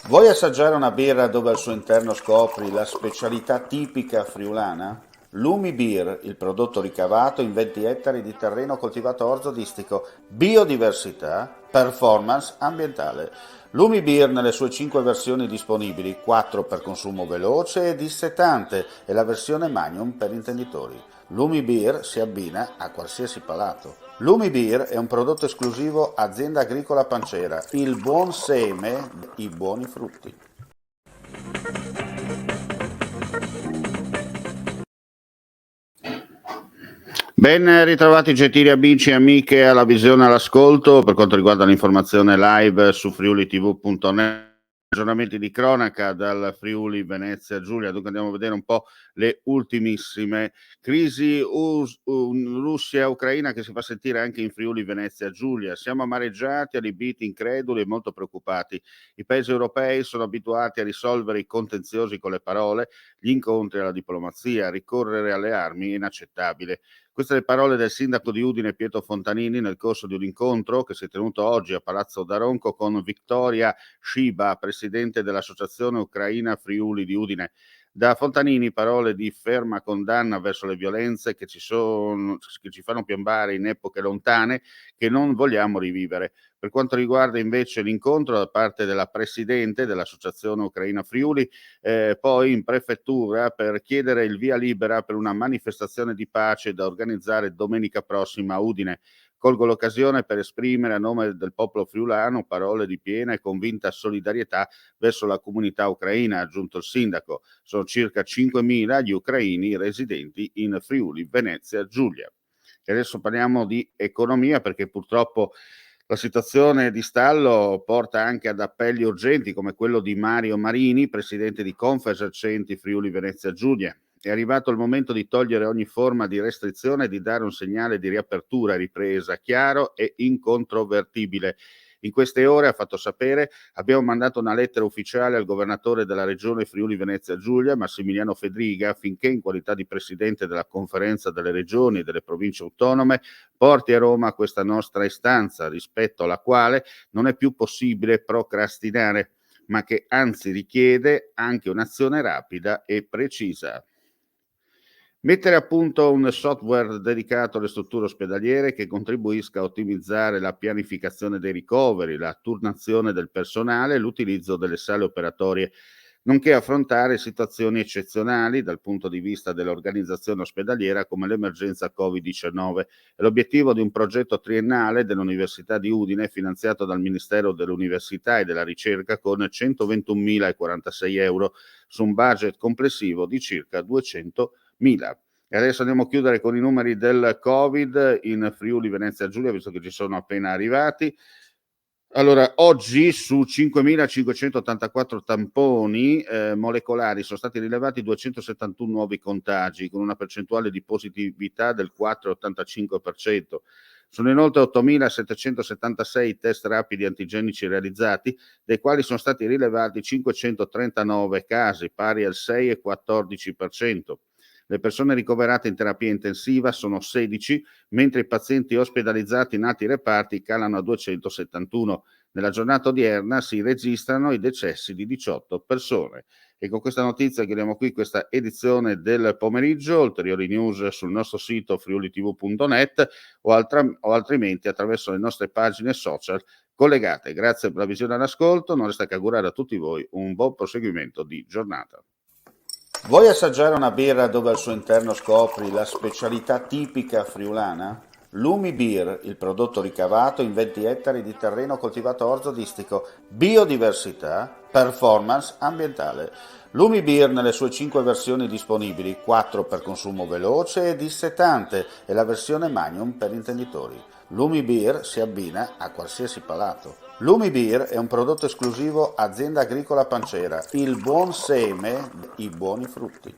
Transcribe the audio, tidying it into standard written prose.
Vuoi assaggiare una birra dove al suo interno scopri la specialità tipica friulana? Lumi Beer, il prodotto ricavato in 20 ettari di terreno coltivato orzodistico, biodiversità, performance ambientale. Lumi Beer nelle sue 5 versioni disponibili, 4 per consumo veloce e dissetante e la versione Magnum per intenditori. Lumi Beer si abbina a qualsiasi palato. Lumi Beer è un prodotto esclusivo Azienda Agricola Pancera, il buon seme, i buoni frutti. Ben ritrovati gentili amici e amiche alla visione e all'ascolto per quanto riguarda l'informazione live su friulitv.net. Aggiornamenti di cronaca dal Friuli Venezia Giulia. Dunque andiamo a vedere un po' le ultimissime crisi Russia-Ucraina che si fa sentire anche in Friuli Venezia Giulia. Siamo amareggiati, allibiti, increduli e molto preoccupati. I paesi europei sono abituati a risolvere i contenziosi con le parole, gli incontri alla diplomazia, ricorrere alle armi è inaccettabile. Queste le parole del sindaco di Udine Pietro Fontanini nel corso di un incontro che si è tenuto oggi a Palazzo Daronco con Victoria Shiba, presidente dell'Associazione Ucraina Friuli di Udine. Da Fontanini parole di ferma condanna verso le violenze che ci fanno piombare in epoche lontane che non vogliamo rivivere. Per quanto riguarda invece l'incontro da parte della presidente dell'Associazione Ucraina Friuli, poi in prefettura per chiedere il via libera per una manifestazione di pace da organizzare domenica prossima a Udine. Colgo l'occasione per esprimere a nome del popolo friulano parole di piena e convinta solidarietà verso la comunità ucraina, ha aggiunto il sindaco. Sono circa 5.000 gli ucraini residenti in Friuli, Venezia, Giulia. E adesso parliamo di economia perché purtroppo la situazione di stallo porta anche ad appelli urgenti come quello di Mario Marini, presidente di Confesercenti Friuli Venezia Giulia. È arrivato il momento di togliere ogni forma di restrizione e di dare un segnale di riapertura e ripresa chiaro e incontrovertibile. In queste ore, ha fatto sapere, abbiamo mandato una lettera ufficiale al governatore della regione Friuli Venezia Giulia, Massimiliano Fedriga, affinché in qualità di presidente della conferenza delle regioni e delle province autonome porti a Roma questa nostra istanza, rispetto alla quale non è più possibile procrastinare, ma che anzi richiede anche un'azione rapida e precisa. Mettere a punto un software dedicato alle strutture ospedaliere che contribuisca a ottimizzare la pianificazione dei ricoveri, la turnazione del personale e l'utilizzo delle sale operatorie, nonché affrontare situazioni eccezionali dal punto di vista dell'organizzazione ospedaliera come l'emergenza Covid-19. È l'obiettivo di un progetto triennale dell'Università di Udine finanziato dal Ministero dell'Università e della Ricerca con 121.046 euro su un budget complessivo di circa 200.000. E adesso andiamo a chiudere con i numeri del Covid in Friuli Venezia Giulia, visto che ci sono appena arrivati. Allora, oggi su 5.584 tamponi molecolari sono stati rilevati 271 nuovi contagi, con una percentuale di positività del 4,85%. Sono inoltre 8.776 test rapidi antigenici realizzati, dei quali sono stati rilevati 539 casi, pari al 6,14%. Le persone ricoverate in terapia intensiva sono 16, mentre i pazienti ospedalizzati in altri reparti calano a 271. Nella giornata odierna si registrano i decessi di 18 persone. E con questa notizia chiudiamo qui questa edizione del pomeriggio. Ulteriori news sul nostro sito friulitv.net o altrimenti attraverso le nostre pagine social collegate. Grazie per la visione e l'ascolto. Non resta che augurare a tutti voi un buon proseguimento di giornata. Vuoi assaggiare una birra dove al suo interno scopri la specialità tipica friulana? Lumi Beer, il prodotto ricavato in 20 ettari di terreno coltivato orzodistico, biodiversità, performance ambientale. Lumi Beer nelle sue 5 versioni disponibili, 4 per consumo veloce e dissetante e la versione Magnum per intenditori. Lumi Beer si abbina a qualsiasi palato. Lumi Beer è un prodotto esclusivo Azienda Agricola Pancera, il buon seme, i buoni frutti.